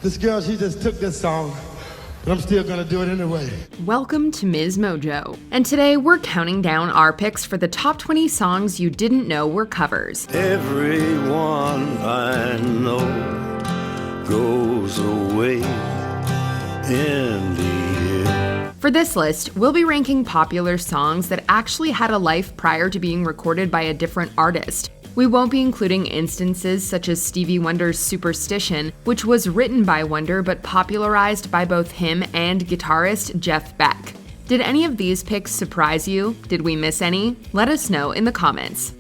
This girl, she just took this song, but I'm still gonna do it anyway. Welcome to Ms. Mojo. And today we're counting down our picks for the top 20 songs you didn't know were covers. Everyone I know goes away in the air. For this list, we'll be ranking popular songs that actually had a life prior to being recorded by a different artist. We won't be including instances such as Stevie Wonder's Superstition, which was written by Wonder but popularized by both him and guitarist Jeff Beck. Did any of these picks surprise you? Did we miss any? Let us know in the comments.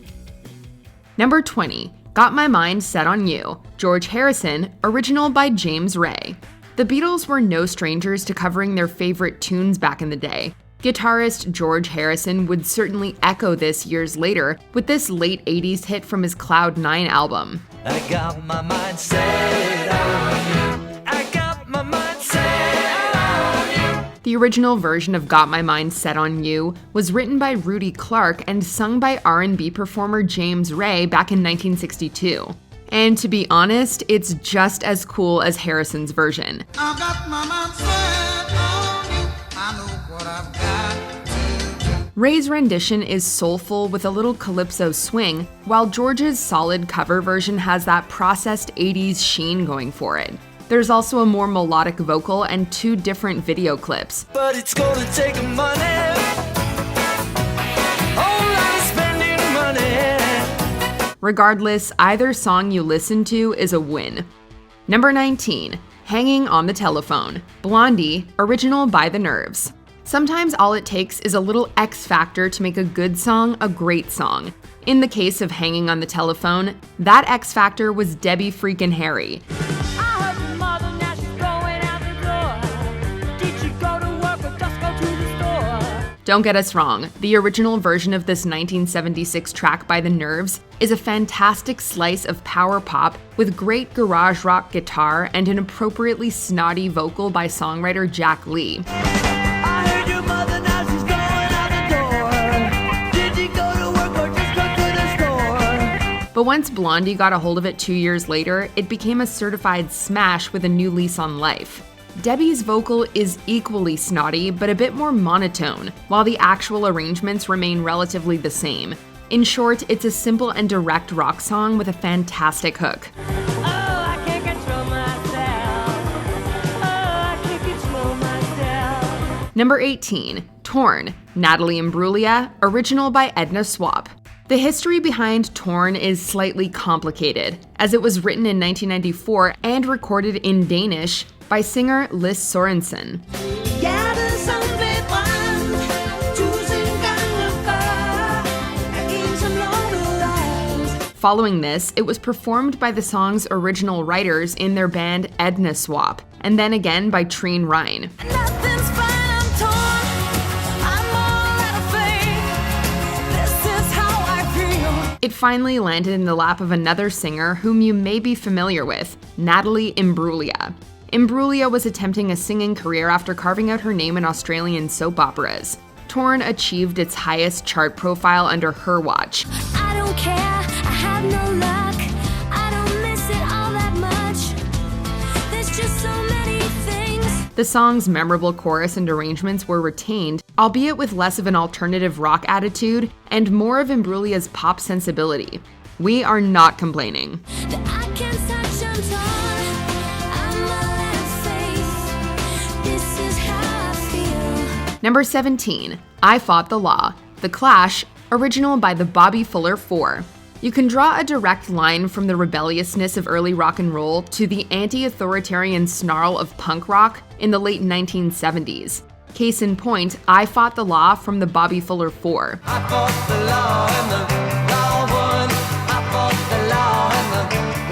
Number 20, Got My Mind Set on You, George Harrison, original by James Ray. The Beatles were no strangers to covering their favorite tunes back in the day. Guitarist George Harrison would certainly echo this years later with this late 80s hit from his Cloud 9 album. I got my mind set on you. I got my mind set on you. The original version of Got My Mind Set on You was written by Rudy Clark and sung by R&B performer James Ray back in 1962. And to be honest, it's just as cool as Harrison's version. I got my mind set on you. I know what I've got to do. Ray's rendition is soulful with a little calypso swing, while George's solid cover version has that processed 80s sheen going for it. There's also a more melodic vocal and 2 different video clips. But it's gonna take money. Whole lot of spending money. Regardless, either song you listen to is a win. Number 19, Hanging on the Telephone, Blondie, original by The Nerves. Sometimes all it takes is a little X factor to make a good song a great song. In the case of Hanging on the Telephone, that X factor was Debbie freaking Harry. Don't get us wrong, the original version of this 1976 track by The Nerves is a fantastic slice of power pop with great garage rock guitar and an appropriately snotty vocal by songwriter Jack Lee. I heard your mother, now she's going out the door. Did you go to work or just go to the store? But once Blondie got a hold of it 2 years later, it became a certified smash with a new lease on life. Debbie's vocal is equally snotty, but a bit more monotone, while the actual arrangements remain relatively the same. In short, it's a simple and direct rock song with a fantastic hook. Oh, I can't control myself. Oh, I can't control myself. Number 18, Torn, Natalie Imbruglia, original by Edna Swap. The history behind Torn is slightly complicated, as it was written in 1994 and recorded in Danish by singer Lis Sorensen. Following this, it was performed by the song's original writers in their band Edna Swap, and then again by Trine Rhine. It finally landed in the lap of another singer whom you may be familiar with, Natalie Imbruglia. Imbruglia was attempting a singing career after carving out her name in Australian soap operas. Torn achieved its highest chart profile under her watch. I don't care, I have no luck, I don't miss it all that much. There's just so many things. The song's memorable chorus and arrangements were retained, albeit with less of an alternative rock attitude and more of Imbruglia's pop sensibility. We are not complaining. I can't touch on torn. I'm all out of faith. This is how I feel. Number 17, I Fought the Law, The Clash, original by the Bobby Fuller 4. You can draw a direct line from the rebelliousness of early rock and roll to the anti-authoritarian snarl of punk rock in the late 1970s. Case in point, I Fought the Law from the Bobby Fuller 4. I fought the law and the law won. I fought the law and the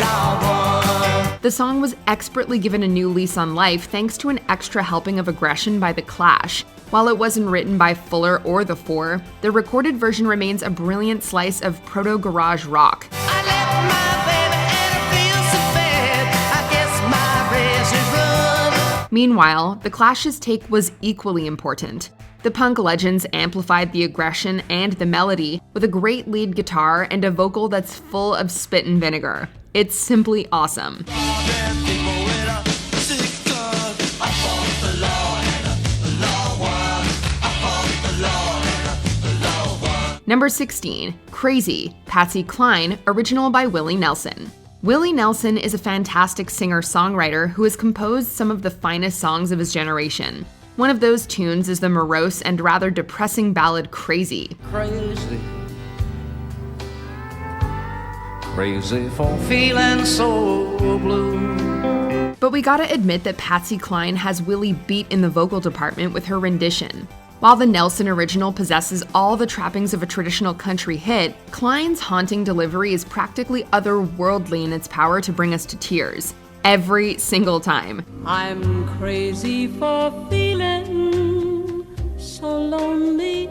law won. The song was expertly given a new lease on life thanks to an extra helping of aggression by The Clash. While it wasn't written by Fuller or the Four, the recorded version remains a brilliant slice of proto-garage rock. I left my baby and I feel so bad. I guess my race is run. Meanwhile, The Clash's take was equally important. The punk legends amplified the aggression and the melody with a great lead guitar and a vocal that's full of spit and vinegar. It's simply awesome. Number 16, Crazy, Patsy Cline, original by Willie Nelson. Willie Nelson is a fantastic singer-songwriter who has composed some of the finest songs of his generation. One of those tunes is the morose and rather depressing ballad Crazy. Crazy, crazy for feeling so blue. But we gotta admit that Patsy Cline has Willie beat in the vocal department with her rendition. While the Nelson original possesses all the trappings of a traditional country hit, Kline's haunting delivery is practically otherworldly in its power to bring us to tears. Every single time. I'm crazy for feeling so lonely.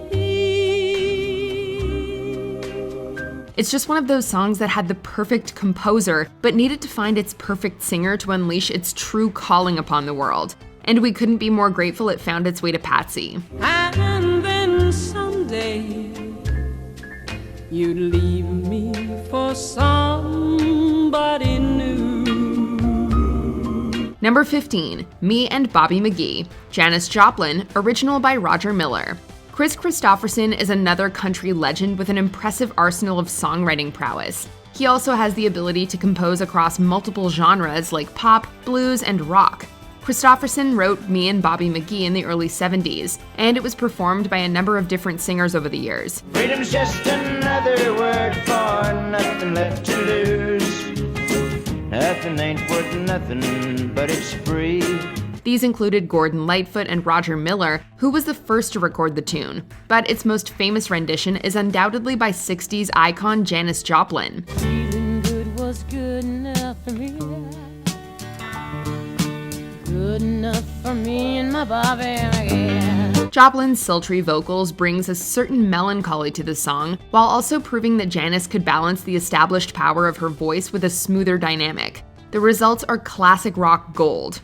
It's just one of those songs that had the perfect composer, but needed to find its perfect singer to unleash its true calling upon the world. And we couldn't be more grateful it found its way to Patsy. And then someday you'd leave me for somebody new. Number 15, Me and Bobby McGee, Janis Joplin, original by Roger Miller. Chris Christopherson is another country legend with an impressive arsenal of songwriting prowess. He also has the ability to compose across multiple genres like pop, blues, and rock. Christopherson wrote Me and Bobby McGee in the early 70s, and it was performed by a number of different singers over the years. Freedom's just another word for nothing left to lose. Nothing ain't worth nothing, but it's free. These included Gordon Lightfoot and Roger Miller, who was the first to record the tune. But its most famous rendition is undoubtedly by 60s icon Janis Joplin. Feeling good was good enough for me. Good enough for me and my Bobby McGee. Joplin's sultry vocals brings a certain melancholy to the song, while also proving that Janis could balance the established power of her voice with a smoother dynamic. The results are classic rock gold.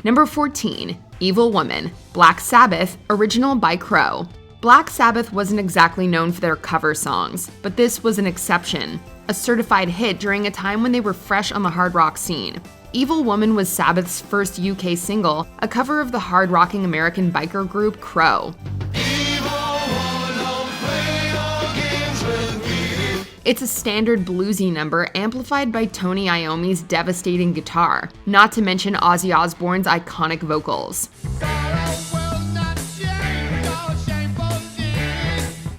Number 14, Evil Woman, Black Sabbath, original by Crow. Black Sabbath wasn't exactly known for their cover songs, but this was an exception, a certified hit during a time when they were fresh on the hard rock scene. Evil Woman was Sabbath's first UK single, a cover of the hard-rocking American biker group Crow. It's a standard bluesy number amplified by Tony Iommi's devastating guitar, not to mention Ozzy Osbourne's iconic vocals.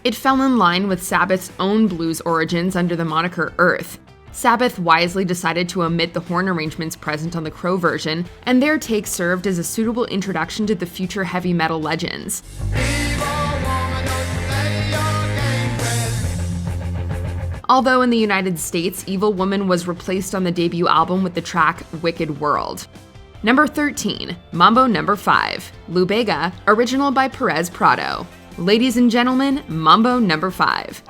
It fell in line with Sabbath's own blues origins under the moniker Earth. Sabbath wisely decided to omit the horn arrangements present on the Crow version, and their take served as a suitable introduction to the future heavy metal legends. Although in the United States, Evil Woman was replaced on the debut album with the track Wicked World. Number 13, Mambo No. 5, Lou Bega, original by Perez Prado. Ladies and gentlemen, Mambo No. 5.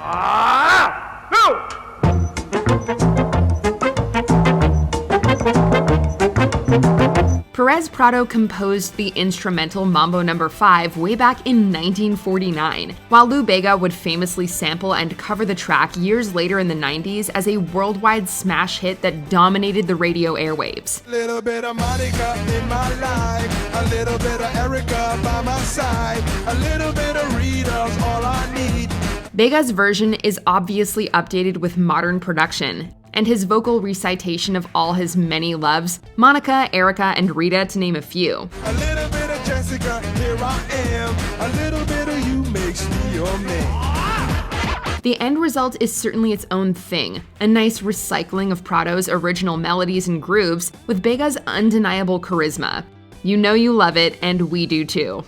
Perez Prado composed the instrumental Mambo No. 5 way back in 1949, while Lou Bega would famously sample and cover the track years later in the 90s as a worldwide smash hit that dominated the radio airwaves. Little bit of Monica in my life, a little bit of Erica by my side, a little bit of Rita's all I need. Bega's version is obviously updated with modern production, and his vocal recitation of all his many loves, Monica, Erica, and Rita to name a few. A little bit of Jessica, here I am, a little bit of you makes me your man. The end result is certainly its own thing, a nice recycling of Prado's original melodies and grooves with Bega's undeniable charisma. You know you love it, and we do too.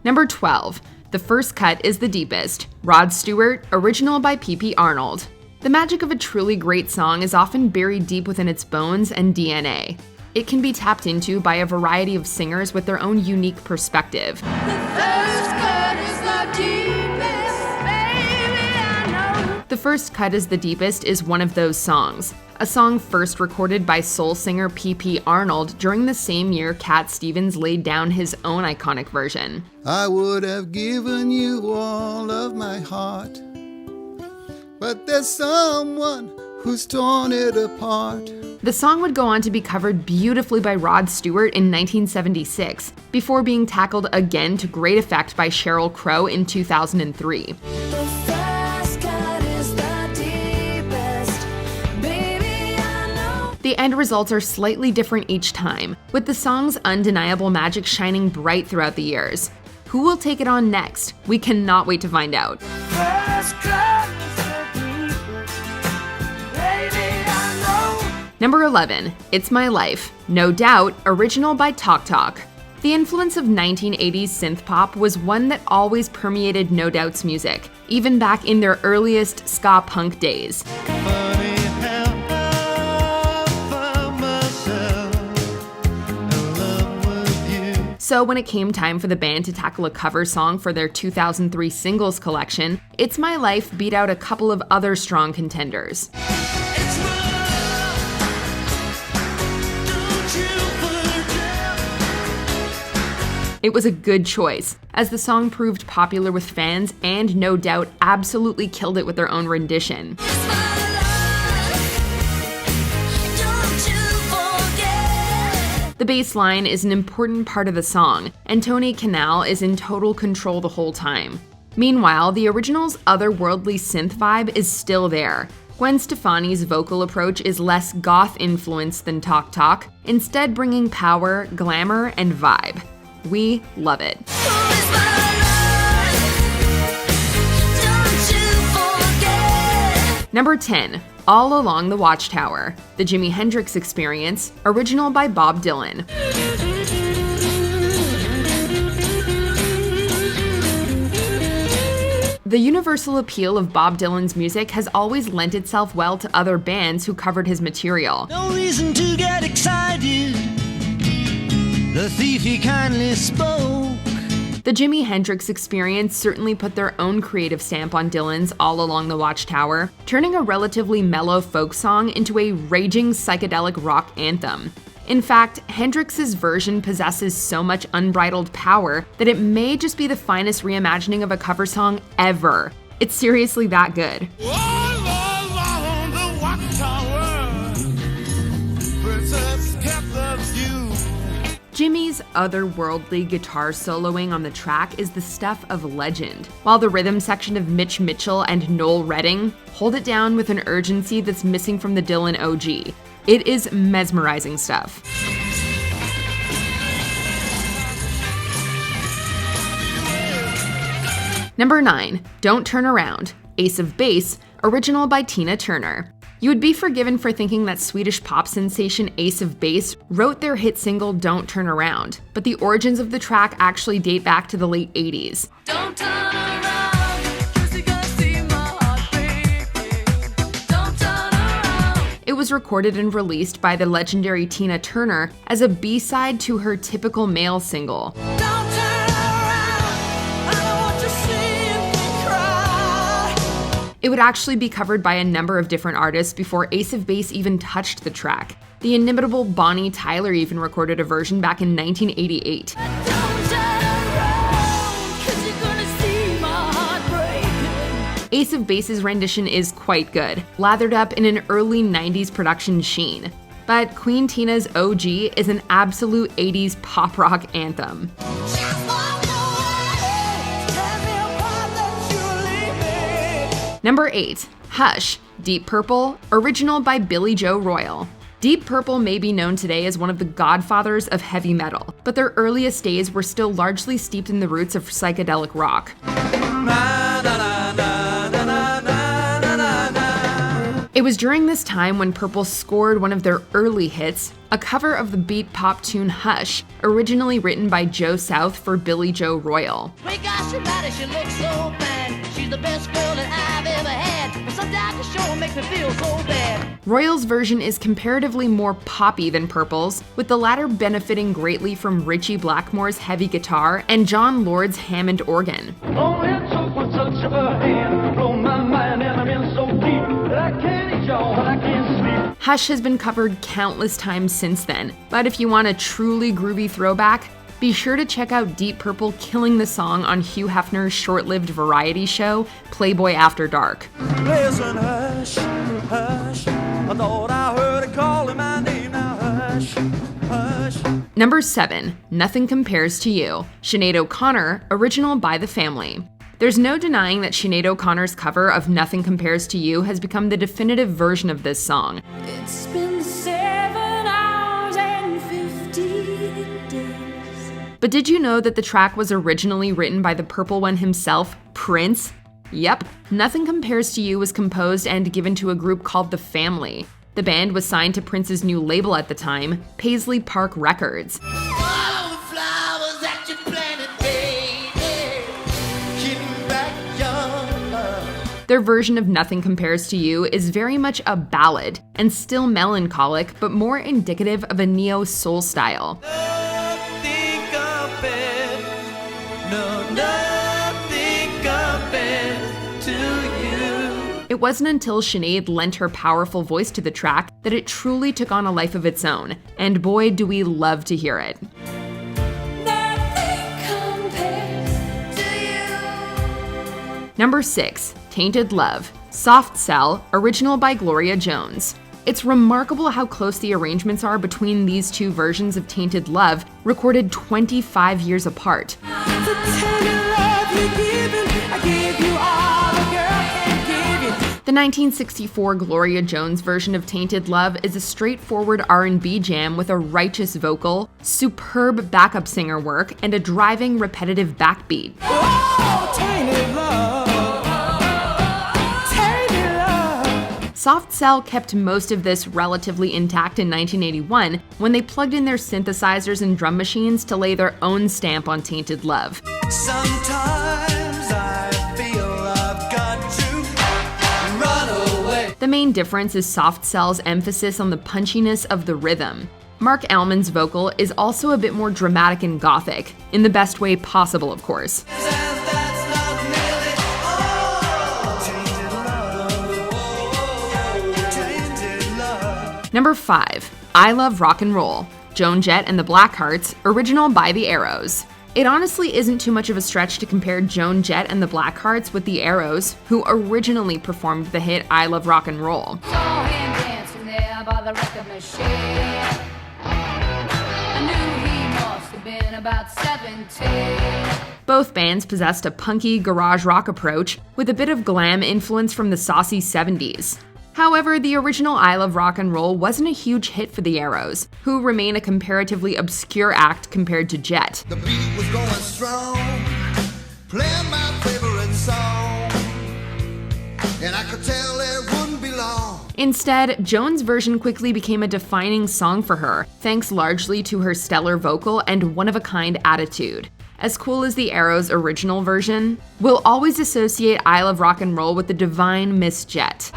Number 12, The First Cut is the Deepest, Rod Stewart, original by P.P. Arnold. The magic of a truly great song is often buried deep within its bones and DNA. It can be tapped into by a variety of singers with their own unique perspective. The First Cut is the Deepest is one of those songs, a song first recorded by soul singer P.P. Arnold during the same year Cat Stevens laid down his own iconic version. I would have given you all of my heart, but there's someone who's torn it apart. The song would go on to be covered beautifully by Rod Stewart in 1976, before being tackled again to great effect by Sheryl Crow in 2003. The first cut is the deepest. Baby, I know. The end results are slightly different each time, with the song's undeniable magic shining bright throughout the years. Who will take it on next? We cannot wait to find out. First cut is the deepest. Baby, I know. Number 11, It's My Life, No Doubt, original by Talk Talk. The influence of 1980s synth pop was one that always permeated No Doubt's music, even back in their earliest ska punk days. Funny how I found myself in love with you. So when it came time for the band to tackle a cover song for their 2003 singles collection, It's My Life beat out a couple of other strong contenders. It's my life, don't you forget. It was a good choice, as the song proved popular with fans and No Doubt absolutely killed it with their own rendition. It's my life. Don't you forget. The bass line is an important part of the song, and Tony Kanal is in total control the whole time. Meanwhile, the original's otherworldly synth vibe is still there. Gwen Stefani's vocal approach is less goth-influenced than Talk Talk, instead bringing power, glamour, and vibe. We love it. Who is my life? Don't you forget. Number 10, All Along the Watchtower, The Jimi Hendrix Experience, original by Bob Dylan. The universal appeal of Bob Dylan's music has always lent itself well to other bands who covered his material. No reason to get excited. The thief he kindly spoke. The Jimi Hendrix Experience certainly put their own creative stamp on Dylan's All Along the Watchtower, turning a relatively mellow folk song into a raging psychedelic rock anthem. In fact, Hendrix's version possesses so much unbridled power that it may just be the finest reimagining of a cover song ever. It's seriously that good. All along the Watchtower, Princess kept the view. Jimmy's otherworldly guitar soloing on the track is the stuff of legend, while the rhythm section of Mitch Mitchell and Noel Redding hold it down with an urgency that's missing from the Dylan OG. It is mesmerizing stuff. Number 9, Don't Turn Around, Ace of Base, original by Tina Turner. You would be forgiven for thinking that Swedish pop sensation Ace of Base wrote their hit single Don't Turn Around, but the origins of the track actually date back to the late 80s. Don't turn around, 'cause you're gonna see my heart breaking. Don't turn around. It was recorded and released by the legendary Tina Turner as a B-side to her typical male single. Don't turn around. I don't want to see me cry. It would actually be covered by a number of different artists before Ace of Base even touched the track. The inimitable Bonnie Tyler even recorded a version back in 1988. Don't turn around, 'cause you're gonna see my heart breaking. Ace of Base's rendition is quite good, lathered up in an early 90s production sheen. But Queen Tina's OG is an absolute 80s pop rock anthem. Just walk away. Tear me apart, let you leave me. Number 8, Hush, Deep Purple, original by Billy Joe Royal. Deep Purple may be known today as one of the godfathers of heavy metal, but their earliest days were still largely steeped in the roots of psychedelic rock. It was during this time when Purple scored one of their early hits, a cover of the beat pop tune Hush, originally written by Joe South for Billy Joe Royal. We got somebody, she looks so bad. She's the best girl that I've ever had. But sometimes the show makes me feel so bad. Royal's version is comparatively more poppy than Purple's, with the latter benefiting greatly from Ritchie Blackmore's heavy guitar and John Lord's Hammond organ. Oh, it took one touch of her hand, blow my mind, and I'm in so deep that I can't eat y'all, but I can't sleep. Hush has been covered countless times since then, but if you want a truly groovy throwback, Be sure to check out Deep Purple killing the song on Hugh Hefner's short-lived variety show, Playboy After Dark. Listen, hush, hush. I thought I heard it calling my name. Now hush, hush. Number 7, Nothing Compares to You, Sinead O'Connor, original by The Family. There's no denying that Sinead O'Connor's cover of Nothing Compares to You has become the definitive version of this song. It's been 7 hours and 15 days. But did you know that the track was originally written by the Purple One himself, Prince? Yep, Nothing Compares to You was composed and given to a group called The Family. The band was signed to Prince's new label at the time, Paisley Park Records. All the flowers that you planted, baby, getting back young. Their version of Nothing Compares to You is very much a ballad, and still melancholic, but more indicative of a neo-soul style. Nothing compares, no, nothing compares to you. It wasn't until Sinead lent her powerful voice to the track that it truly took on a life of its own, and boy do we love to hear it. Nothing compares to you. Number 6, Tainted Love, Soft Cell, original by Gloria Jones. It's remarkable how close the arrangements are between these two versions of Tainted Love, recorded 25 years apart. The tender love you're giving, I give you all a girl can give you. The 1964 Gloria Jones version of Tainted Love is a straightforward R&B jam with a righteous vocal, superb backup singer work, and a driving, repetitive backbeat. Oh, tainted love. Tainted love. Soft Cell kept most of this relatively intact in 1981 when they plugged in their synthesizers and drum machines to lay their own stamp on Tainted Love. Sometimes I feel I've got to run away. The main difference is Soft Cell's emphasis on the punchiness of the rhythm. Mark Almond's vocal is also a bit more dramatic and gothic, in the best way possible, of course. And that's not nearly all. Tainted love. Number 5, I Love Rock and Roll, Joan Jett and the Blackhearts, original by the Arrows. It honestly isn't too much of a stretch to compare Joan Jett and the Blackhearts with the Arrows, who originally performed the hit I Love Rock and Roll. Saw him dancing there by the record machine. I knew he must have been about 17. Both bands possessed a punky garage rock approach with a bit of glam influence from the saucy 70s. However, the original I Love Rock and Roll wasn't a huge hit for the Arrows, who remain a comparatively obscure act compared to Jett. The beat was going strong, playing my favorite song, and I could tell it wouldn't be long. Instead, Joan's version quickly became a defining song for her, thanks largely to her stellar vocal and one-of-a-kind attitude. As cool as the Arrows' original version, we'll always associate I Love Rock and Roll with the divine Miss Jett.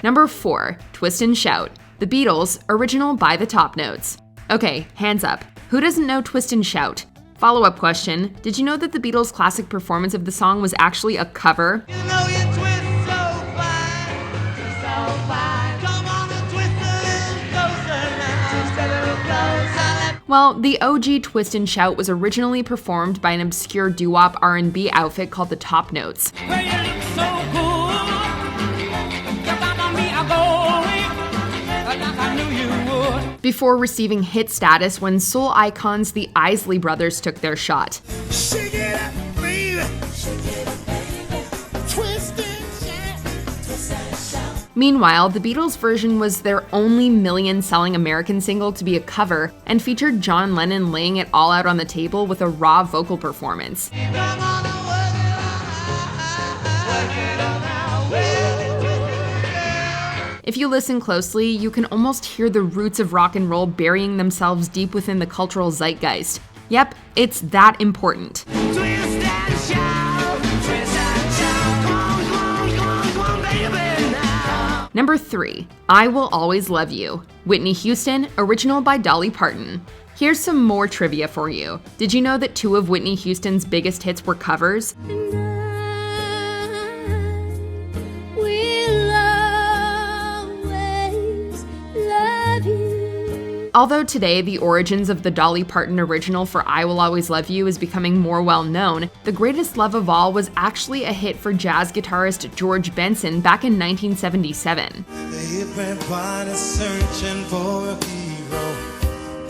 Number 4, Twist and Shout, The Beatles, original by the Top Notes. Okay, hands up. Who doesn't know Twist and Shout? Follow-up question, did you know that the Beatles' classic performance of the song was actually a cover? You know you twist so fine, so fine. Come on and twist a little closer now. Twist a little closer. Well, the OG Twist and Shout was originally performed by an obscure doo-wop R&B outfit called the Top Notes. Well, you look so good. You got me a going, like I knew you would. Before receiving hit status when soul icons the Isley Brothers took their shot. Shake it up, baby. Twist and shout. Meanwhile, the Beatles' version was their only million-selling American single to be a cover and featured John Lennon laying it all out on the table with a raw vocal performance. Come on and work it on. Work it on now. If you listen closely, you can almost hear the roots of rock and roll burying themselves deep within the cultural zeitgeist. Yep, it's that important. Twist and shout. Twist and shout. Come on, baby now. Number 3, I Will Always Love You, Whitney Houston, original by Dolly Parton. Here's some more trivia for you. Did you know that 2 of Whitney Houston's biggest hits were covers? Although today the origins of the Dolly Parton original for I Will Always Love You is becoming more well known, The Greatest Love of All was actually a hit for jazz guitarist George Benson back in 1977. Everybody's searching for a hero.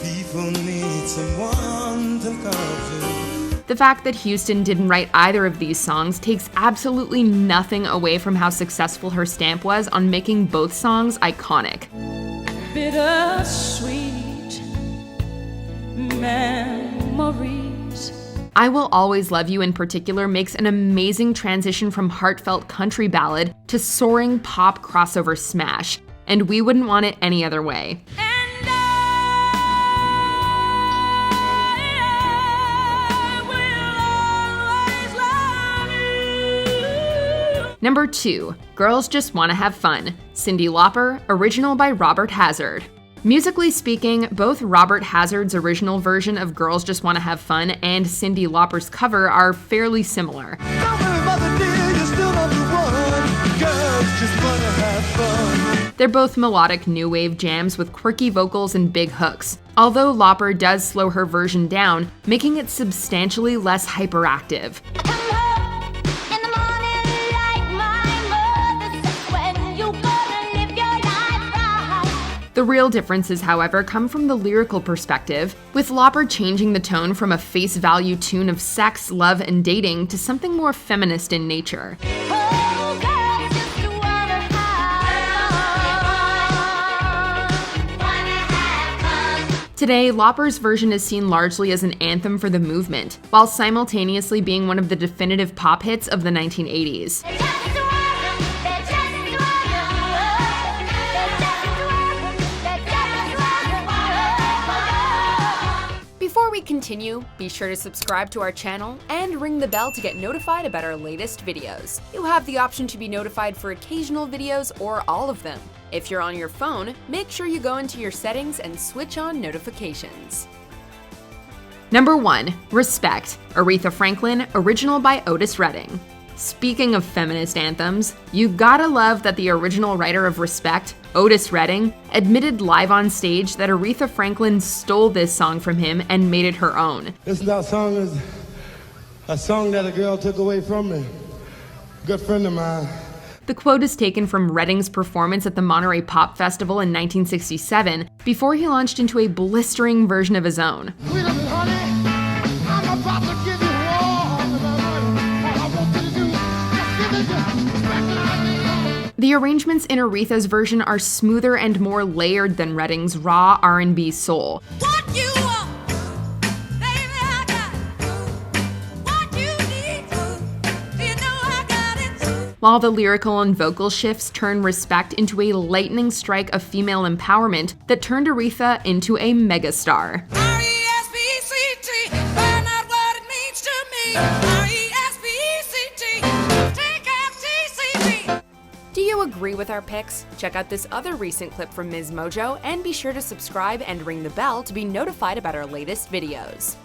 People need someone to come to. The fact that Houston didn't write either of these songs takes absolutely nothing away from how successful her stamp was on making both songs iconic. Bittersweet memories. I Will Always Love You in particular makes an amazing transition from heartfelt country ballad to soaring pop crossover smash, and we wouldn't want it any other way. And I will always love you. Number 2, Girls Just Wanna Have Fun, Cyndi Lauper, original by Robert Hazard. Musically speaking, both Robert Hazard's original version of Girls Just Wanna Have Fun and Cyndi Lauper's cover are fairly similar. They're both melodic new wave jams with quirky vocals and big hooks, although Lauper does slow her version down, making it substantially less hyperactive. The real differences, however, come from the lyrical perspective, with Lauper changing the tone from a face value tune of sex, love, and dating to something more feminist in nature. Today, Lauper's version is seen largely as an anthem for the movement, while simultaneously being one of the definitive pop hits of the 1980s. Before we continue, be sure to subscribe to our channel and ring the bell to get notified about our latest videos. You have the option to be notified for occasional videos or all of them. If you're on your phone, make sure you go into your settings and switch on notifications. Number 1, Respect, Aretha Franklin, original by Otis Redding. Speaking of feminist anthems, you gotta love that the original writer of Respect, Otis Redding, admitted live on stage that Aretha Franklin stole this song from him and made it her own. This song is a song that a girl took away from me. Good friend of mine. The quote is taken from Redding's performance at the Monterey Pop Festival in 1967, before he launched into a blistering version of his own. The arrangements in Aretha's version are smoother and more layered than Redding's raw R&B soul. While the lyrical and vocal shifts turn Respect into a lightning strike of female empowerment that turned Aretha into a megastar. R-E-S-P-E-C-T, find out what it means to me. R-E-S-P-E-C-T, T-F-T-C-T. Do you agree with our picks? Check out this other recent clip from Ms. Mojo and be sure to subscribe and ring the bell to be notified about our latest videos.